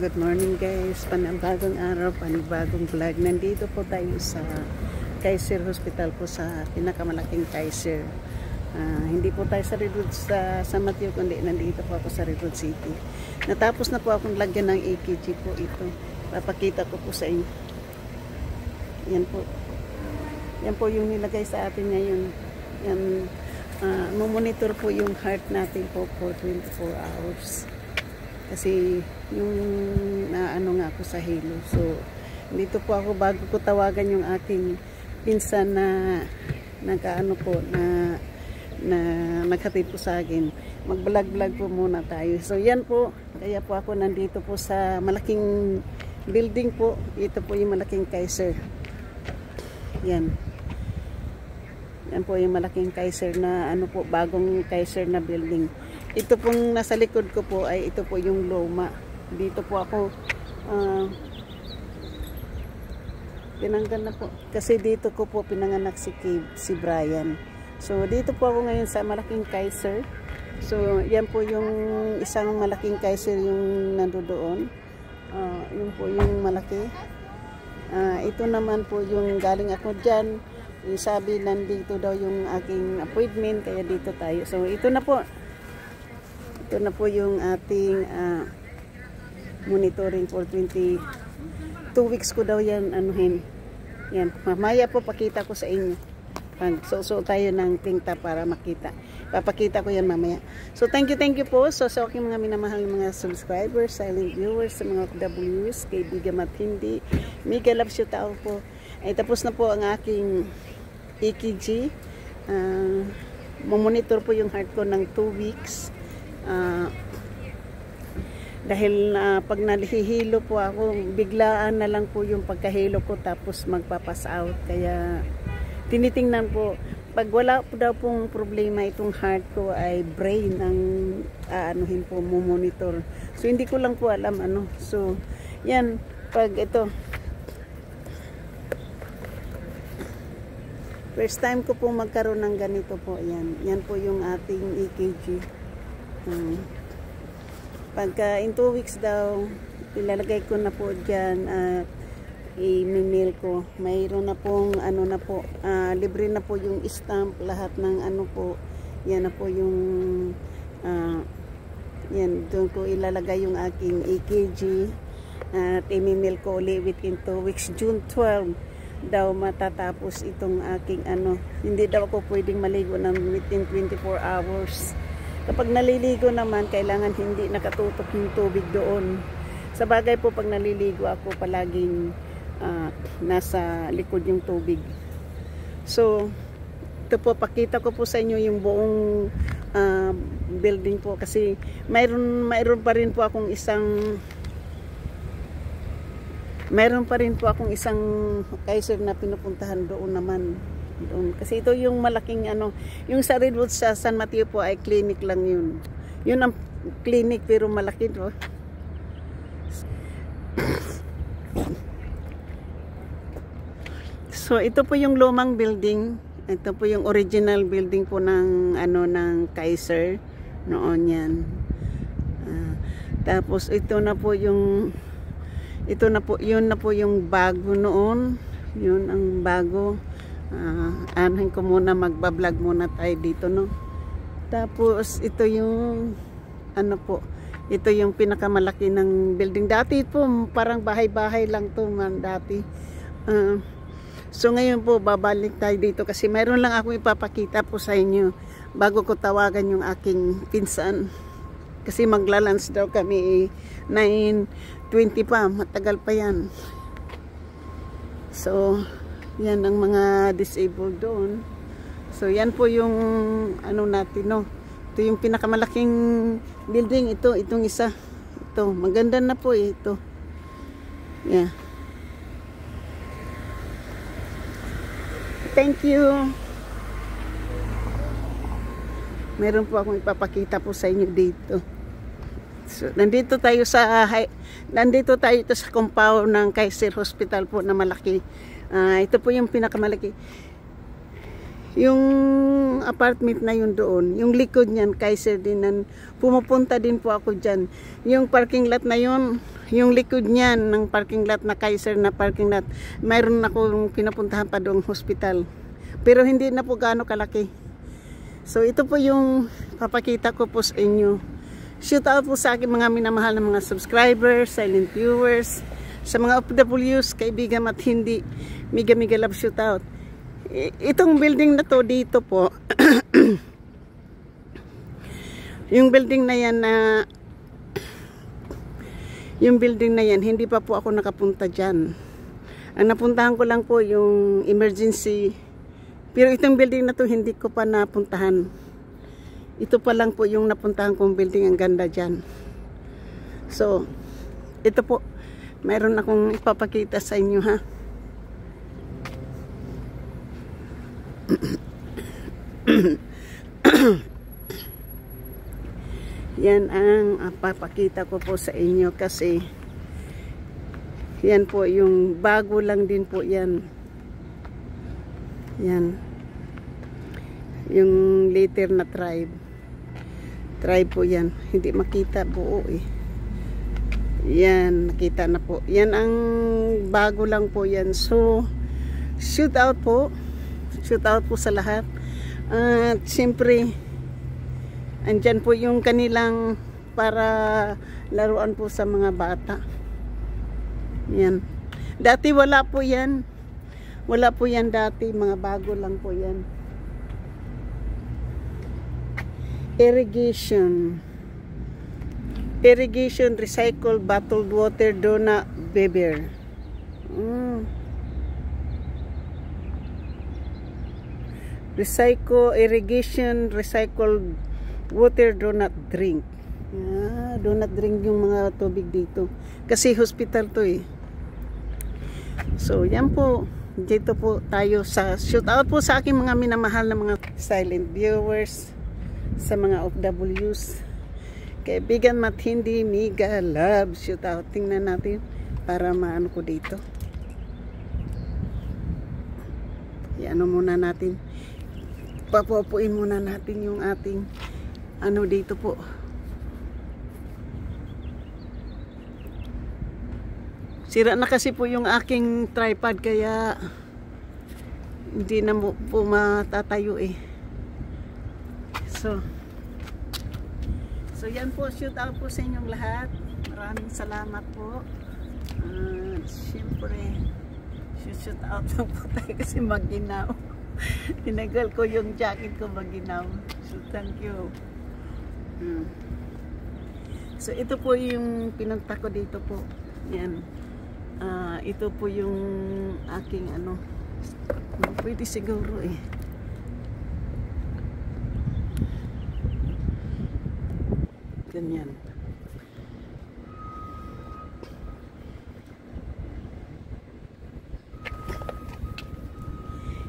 Good morning guys, panibagong araw, panibagong vlog. Nandito po tayo sa Kaiser Hospital po, sa pinakamalaking Kaiser. Hindi po tayo sa Redwood sa San Mateo, kundi nandito po ako sa Redwood City. Natapos na po akong lagyan ng EKG po ito. Papakita ko po sa inyo. Yan po. Yan po yung nilagay sa atin ngayon. Yan, monitor po yung heart natin po for 24 hours. Kasi yung naano nga ako sa Hilo. So, dito po ako bago ko tawagan yung aking pinsan na nagkaano po na naghatid po sa akin. Mag-vlog-vlog po muna tayo. So, yan po. Kaya po ako nandito po sa malaking building po. Ito po yung malaking Kaiser. Yan. Yan po yung malaking Kaiser na ano po, bagong Kaiser na building. Ito pong nasa likod ko po ay ito po yung Loma. Dito po ako tinanggal na po. Kasi dito ko po pinanganak si Brian. So dito po ako ngayon sa malaking Kaiser. So yan po yung isang malaking Kaiser yung nandoon. Yun po yung malaki. Ito naman po yung galing ako dyan. Sabi nandito daw yung aking appointment, kaya dito tayo. So ito na po. Ito na po yung ating monitoring for 22 weeks ko daw yan anuhin. Yan. Mamaya po pakita ko sa inyo. So tayo ng tingta para makita. Papakita ko yan mamaya. So thank you po. So sa aking mga minamahal mga subscribers, silent viewers, sa mga OFWs, kaibigan at hindi, mega love shout out po. Ay tapos na po ang aking EKG. Monitor po yung heart ko ng 2 weeks. Dahil pag nalihilo po ako, biglaan na lang po yung pagkahilo ko tapos magpapass out. Kaya tinitingnan po, pag wala po daw pong problema itong heart ko ay brain ang aanuhin po, monitor. So hindi ko lang po alam ano. So yan, pag ito first time ko po magkaroon ng ganito po, yan. Yan po yung ating EKG. Pagka in 2 weeks daw, ilalagay ko na po dyan at i-mail ko. Mayroon na pong ano na po, libre na po yung stamp, lahat ng ano po. Yan na po yung yan, doon ko ilalagay yung aking EKG at i-mail ko ulit within 2 weeks. June 12 daw matatapos itong aking ano. Hindi daw ako pwedeng maligo ng within 24 hours. Kapag naliligo naman, kailangan hindi nakatutok yung tubig doon. Sa bagay po, pag naliligo ako, palaging nasa likod yung tubig. So, ito po, pakita ko po sa inyo yung buong building po. Kasi mayroon pa rin po akong isang Kaiser na pinupuntahan doon naman. Doon. Kasi ito yung malaking ano, yung sa Redwood sa San Mateo po ay clinic lang yun. Yun ang clinic pero malaki to. So ito po yung lumang building. Ito po yung original building po ng ano ng Kaiser noon yan. Tapos ito na po yung yun na po yung bago noon. Yun ang bago. Anahin ko muna, magbablog muna tayo dito, no. Tapos ito yung ano po, ito yung pinakamalaki ng building. Dati po parang bahay-bahay lang to man dati. So ngayon po babalik tayo dito kasi mayroon lang ako ipapakita po sa inyo bago ko tawagan yung aking pinsan. Kasi maglalunch daw kami 9:20 pa, matagal pa yan. So yan ang mga disabled doon. So yan po yung ano natin, no. Ito yung pinakamalaking building. Itong isa. Ito, maganda na po ito. Yeah. Thank you. Meron po akong ipapakita po sa inyo dito. So, nandito tayo sa compound ng Kaiser Hospital po na malaki. Ito po yung pinakamalaki. Yung apartment na yun doon, yung likod niyan, Kaiser din, pumupunta din po ako dyan. Yung parking lot na yun, yung likod niyan ng parking lot na Kaiser na parking lot, mayroon akong pinapuntahan pa doong hospital. Pero hindi na po gaano kalaki. So ito po yung papakita ko po sa inyo. Shout out po sa aking mga minamahal na mga subscribers, silent viewers, sa mga OFWs, kaibigan at hindi, mega love shout out. Itong building na to dito po, yung building na yan hindi pa po ako nakapunta dyan. Ang napuntahan ko lang po yung emergency. Pero itong building na to hindi ko pa napuntahan. Ito pa lang po yung napuntahan kong building. Ang ganda dyan. So, ito po. Mayroon akong ipapakita sa inyo, ha. Yan ang papakita ko po sa inyo kasi yan po yung bago lang din po yan. Yan. Yung later na tribe. Tribe po yan. Hindi makita buo eh. Yan. Nakita na po. Yan ang bago lang po yan. So, shoot out po. Shoot out po sa lahat. At siyempre, andyan po yung kanilang para laruan po sa mga bata. Yan. Dati wala po yan. Wala po yan dati. Mga bago lang po yan. Irrigation. Irrigation, recycled bottled water, donut, beber. Recycle, irrigation, recycled water, donut drink. Donut drink yung mga tubig dito. Kasi hospital to eh. So, yan po. Dito po tayo sa shout out po sa aking mga minamahal na mga silent viewers, sa mga OFWs. Kaibigan mat hindi, mega love shout out. Tingnan natin para maano ko dito. Iano muna natin. Papupuin muna natin yung ating ano dito po. Sira na kasi po yung aking tripod kaya hindi na po matatayo eh. So yan po, shoot out po sa inyong lahat. Maraming salamat po. Siyempre shoot out lang po tayo kasi maginaw. Tinagal ko yung jacket ko maginaw. So thank you. So ito po yung pinunta ko dito po. Yan. Ito po yung aking ano. Pwede siguro eh. Ganyan.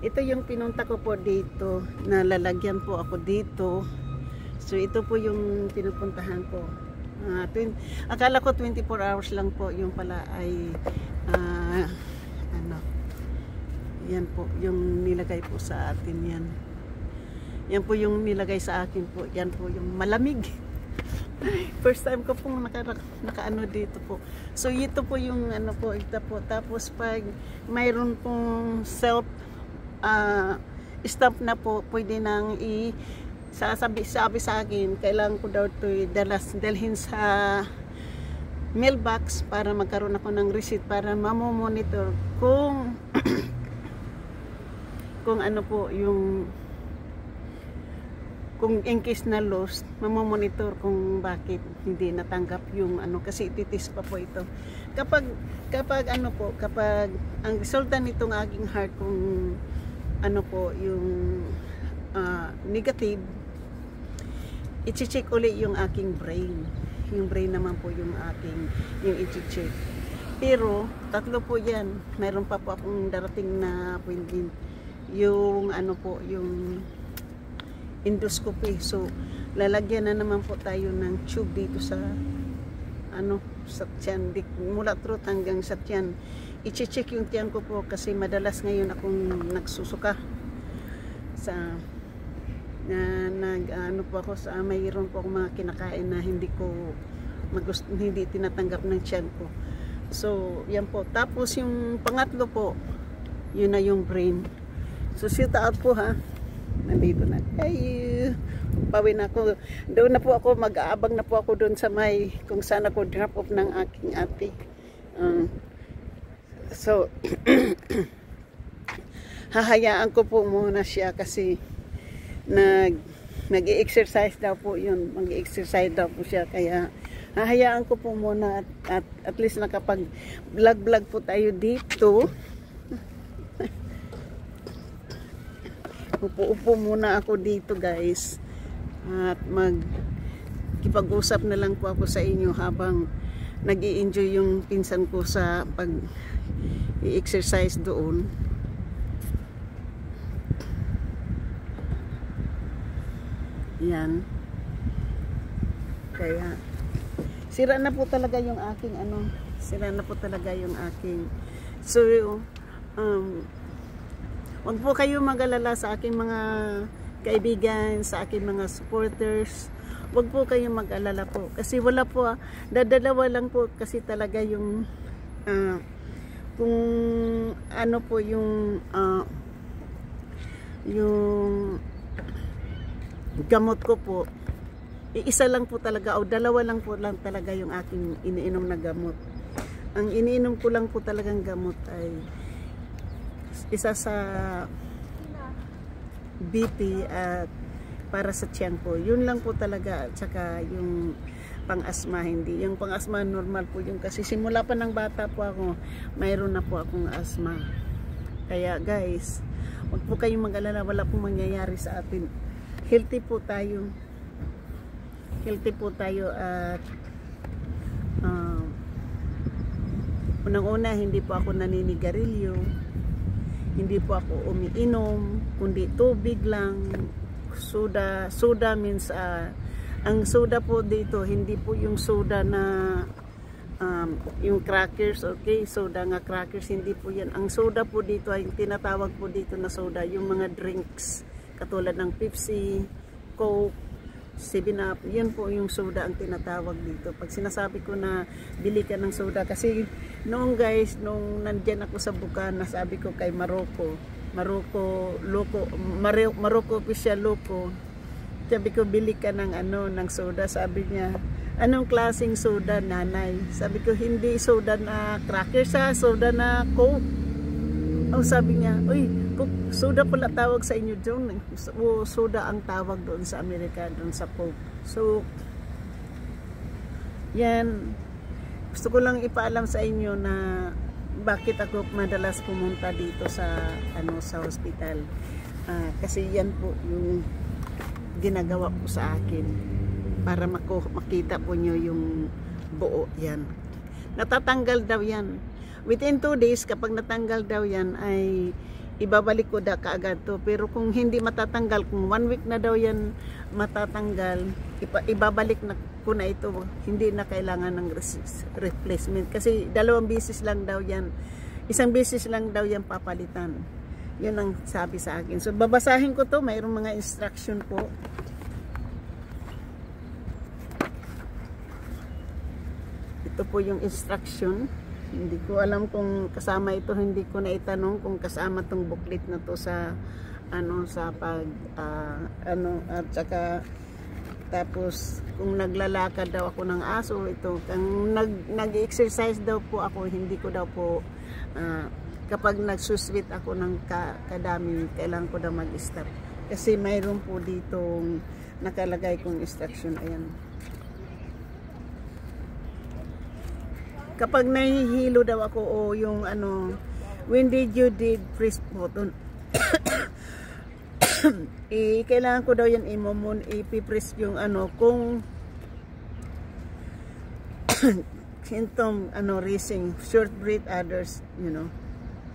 Ito yung pinunta ko po dito. Nalalagyan po ako dito. So ito po yung pinupuntahan ko. Akala ko 24 hours lang po. Yung pala ay ano. Yan po yung nilagay po sa atin yan. Yan po yung nilagay sa akin po. Yan po yung malamig. First time ko pong nakaano dito po. So ito po yung ano po, ito po. Tapos pag mayroon pong self stamp na po, pwede nang sabi sa akin, kailangan ko daw ito dalhin sa mailbox para magkaroon ako ng receipt para mamomonitor kung kung ano po yung kung in case na lost, mamomonitor kung bakit hindi natanggap yung ano, kasi ititis pa po ito. Kapag ano po, kapag ang resulta nitong aking heart kung ano po yung negative, i-check uli yung aking brain. Yung brain naman po yung aking yung i-check. Pero tatlo po yan. Mayroon pa po akong darating na appointment. Yung ano po, yung endoscopy. So lalagyan na naman po tayo ng tube dito sa ano, sa tiyan, mula throat hanggang sa tiyan. I-check yung tiyan ko po kasi madalas ngayon akong nagsusuka sa ano po ako sa mayroon po akong mga kinakain na hindi ko hindi tinatanggap ng tiyan ko. So, yan po. Tapos yung pangatlo po, yun na yung brain. So, shoot out po ha. Nandito na. Ay, pawin ako. Doon na po ako, mag-aabang na po ako doon sa may, kung saan ako drop off ng aking ate. So, hahayaan ko po muna siya kasi nag-i-exercise daw po yun. Mag-i-exercise daw po siya. Kaya, hahayaan ko po muna at least nakapag-vlog po tayo dito. Upo-upo muna ako dito guys at magkipag-usap na lang po ako sa inyo habang nag-i-enjoy yung pinsan ko sa pag-i-exercise doon. Yan. Kaya sira na po talaga yung aking so wag po kayo mag-alala sa aking mga kaibigan, sa aking mga supporters. Wag po kayo mag-alala po. Kasi wala po, dadalawa lang po kasi talaga yung kung ano po yung gamot ko po. Isa lang po talaga o dalawa lang po talaga yung aking iniinom na gamot. Ang iniinom ko lang po talagang gamot ay isa sa BP at para sa tiyan ko. Yun lang po talaga. At saka yung pang-asma, hindi. Yung pang-asma normal po yung kasi simula pa ng bata po ako, mayroon na po akong asma. Kaya guys, huwag po kayong mag-alala, wala pong mangyayari sa atin. Healthy po tayo. Healthy po tayo at unang-una, hindi po ako naninigarilyo. Hindi po ako umiinom, kundi tubig lang. Soda means ang soda po dito, hindi po yung soda na yung crackers, okay? Soda nga crackers, hindi po yan. Ang soda po dito ay tinatawag po dito na soda, yung mga drinks katulad ng Pepsi, Coke, 7-Up, yan po yung soda ang tinatawag dito. Pag sinasabi ko na bili ka ng soda, kasi noong guys, nung nandyan ako sa Bukana, sabi ko kay Maroko official Loco, sabi ko bili ka ng ng soda. Sabi niya, anong klaseng soda nanay? Sabi ko hindi soda na crackers soda na Coke. Oh, sabi niya, uy, soda pala tawag sa inyo doon. Soda ang tawag doon sa Amerika, doon sa Coke. So, yan. Gusto ko lang ipaalam sa inyo na bakit ako madalas pumunta dito sa sa hospital. Kasi yan po yung ginagawa po sa akin para makita po nyo yung buo yan. Natatanggal daw yan. Within 2 days, kapag natanggal daw yan, ay ibabalik ko kaagad to. Pero kung hindi matatanggal, kung 1 week na daw yan matatanggal, ibabalik na ko na ito. Hindi na kailangan ng replacement. Kasi 2 beses lang daw yan. 1 beses lang daw yan papalitan. Yun ang sabi sa akin. So, babasahin ko to. Mayroong mga instruction po. Ito po yung instruction. Hindi ko alam kung kasama ito, hindi ko na itanong kung kasama tong booklet na to sa sa pag at saka tapos kung naglalakad daw ako ng aso, ito kung nag-exercise daw po ako, hindi ko daw po kapag nagsuswit ako ng kadami, kailangan ko daw mag-stop kasi mayroon po ditong nakalagay kong instruction. Ayan. Kapag nahihilo daw ako o yung when did you press button kailangan ko daw yan ipipress yung kung symptom racing, short breath, others,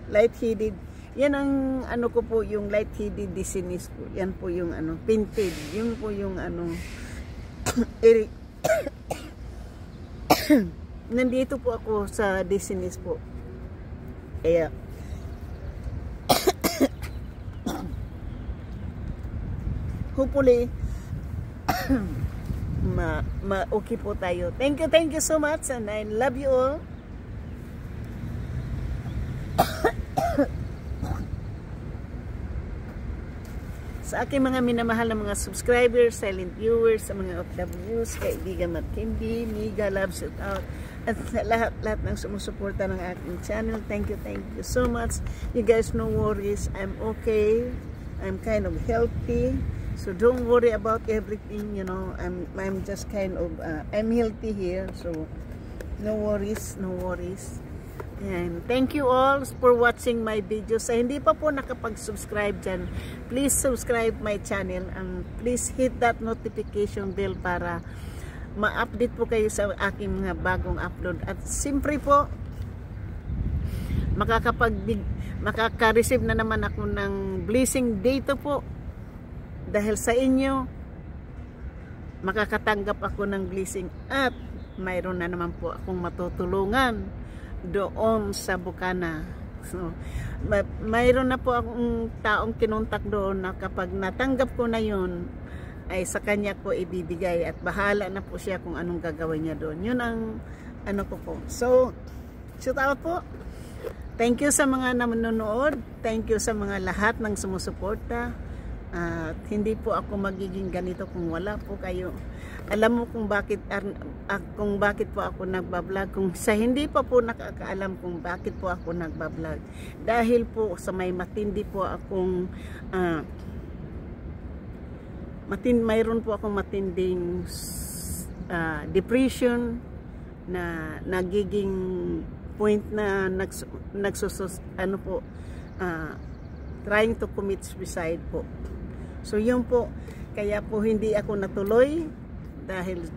light-headed. Yan ang ko po, yung light-headed dizziness po. Yan po yung pinted. Yun po yung nandito po ako sa dizziness po. Kaya hopefully okay po tayo. Thank you so much, and I love you all. Sa aking mga minamahal na mga subscribers, silent viewers, sa mga OFWs, kaibigan Markindi, Miga, love, shout out, at lahat ng sumusuporta ng aking channel. Thank you so much. You guys, no worries, I'm okay. I'm kind of healthy, so don't worry about everything, you know. I'm just kind of I'm healthy here, so no worries. And thank you all for watching my videos. Sa hindi pa po nakapag-subscribe dyan, please subscribe my channel and please hit that notification bell para ma-update po kayo sa aking mga bagong upload. At siyempre po, makaka-receive na naman ako ng blessing dito po. Dahil sa inyo, makakatanggap ako ng blessing at mayroon na naman po akong matutulungan doon sa Bukana. So, mayroon na po akong taong kinontak doon na kapag natanggap ko na yun, ay sa kanya ko ibibigay at bahala na po siya kung anong gagawin niya doon. Yun ang ano ko po. So, shout out po. Thank you sa mga nanonood. Thank you sa mga lahat ng sumusuporta. Hindi po ako magiging ganito kung wala po kayo. Alam mo kung bakit po ako nagbablog. Kung sa hindi pa po nakakaalam kung bakit po ako nagbablog. Dahil po sa may matindi po akong mayroon po akong matinding depression na nagiging point na trying to commit suicide po. So yun po, kaya po hindi ako natuloy dahil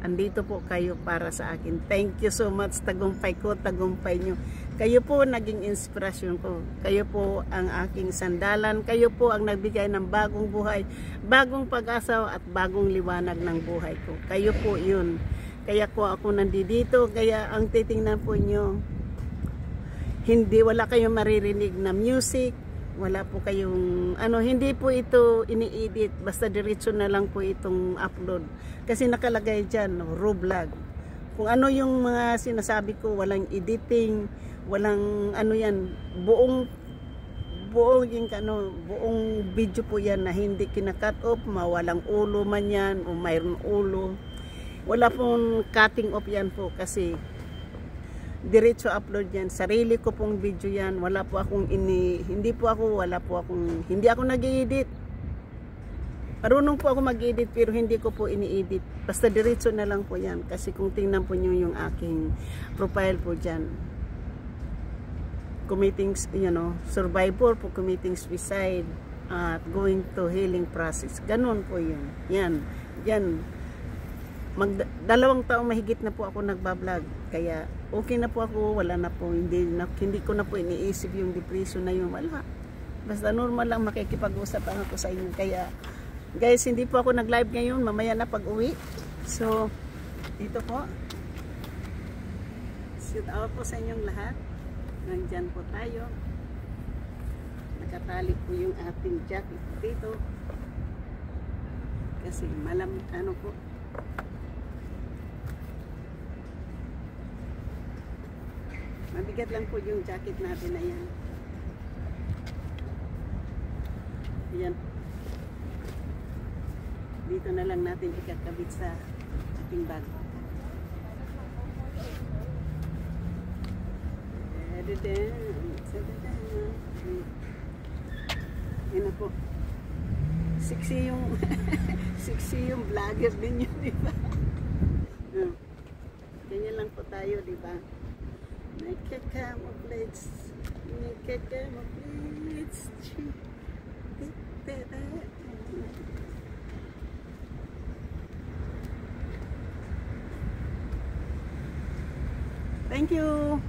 andito po kayo para sa akin. Thank you so much, tagumpay ko, tagumpay nyo. Kayo po naging inspirasyon ko. Kayo po ang aking sandalan. Kayo po ang nagbigay ng bagong buhay, bagong pag-asa at bagong liwanag ng buhay ko. Kayo po yun. Kaya po ako nandito. Kaya ang titingnan po nyo, wala kayong maririnig na music. Wala po kayong hindi po ito ini-edit, basta diretso na lang po itong upload kasi nakalagay dyan raw vlog. Kung ano yung mga sinasabi ko, walang editing, walang yan, buong video po yan na hindi kina-cut off, mawalang ulo man yan o mayroon ulo, wala pong cutting off yan po kasi diretso upload yan. Sarili ko pong video yan. Hindi ako nag-i-edit. Marunong po ako mag-edit pero hindi ko po ini-edit. Basta diretso na lang po yan. Kasi kung tingnan po nyo yung aking profile po dyan. Committing, survivor po, committing suicide at going to healing process. Ganon po yun. Yan. Dalawang taong mahigit na po ako nagbablog. Kaya okay na po ako, wala na po, hindi ko na po iniisip yung depression na yun, wala. Basta normal lang makikipag-usap ako sa inyo. Kaya guys, hindi po ako nag-live ngayon, mamaya na pag-uwi. So, dito po. Shout out po sa inyong lahat. Nandyan po tayo. Nakatali po yung ating jacket dito. Kasi po. Mabigat lang po yung jacket natin na yan. Ayan. Dito na lang natin ikakabit sa ating bag. Ayan na po. Sexy yung vlogger din yun, diba? Ganyan lang po tayo, diba? Nagkakamoblades. Thank you.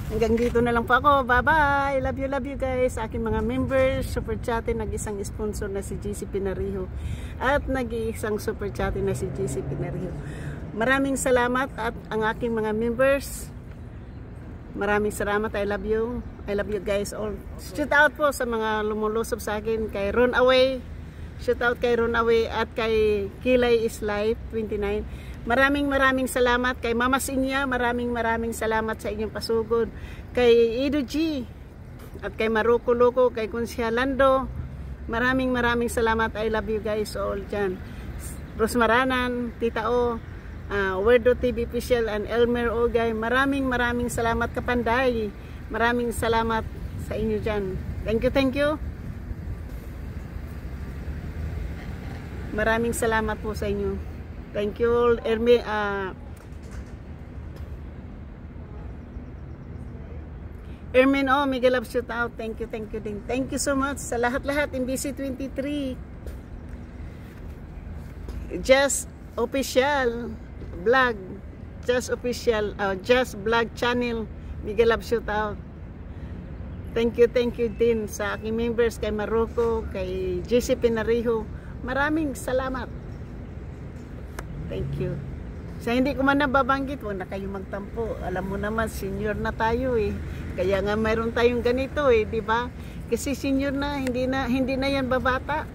Hanggang dito na lang po ako. Bye-bye. Love you guys. Aking mga members, super chatin, nag-isang sponsor na si GC Pinariho at nag-iisang super chatin na si GC Pinariho. Maraming salamat at ang aking mga members. Maraming salamat. I love you guys all. Shout out po sa mga lumulusob sa akin kay Ron Away, Shout out kay Ronawe at kay Kilay is Life 29. Maraming salamat kay Mama Sinya, maraming salamat sa inyong pasugod. Kay Ido G at kay Maruko Loco, kay Kunsyalando. Maraming salamat. I love you guys all dyan. Rosmaranan, Tita O, Werdo TV Official and Elmer Ogay. Maraming salamat Kapanday. Maraming salamat sa inyo dyan. Thank you. Maraming salamat po sa inyo. Thank you all. Ermin, mega love shout out. Thank you din. Thank you so much sa lahat MBC 23. Just official vlog. Just official Just vlog channel. Mega love shout out. Thank you din sa aking members, kay Marocco, kay JC Pinariho. Maraming salamat. Thank you. Sa hindi ko man nababanggit, huwag na kayo magtampo. Alam mo naman, senior na tayo eh. Kaya nga mayroon tayong ganito eh, di ba? Kasi senior na, hindi na yan babata.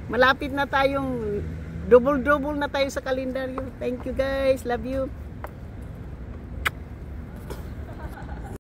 Malapit na tayong double na tayo sa kalendaryo. Thank you guys. Love you.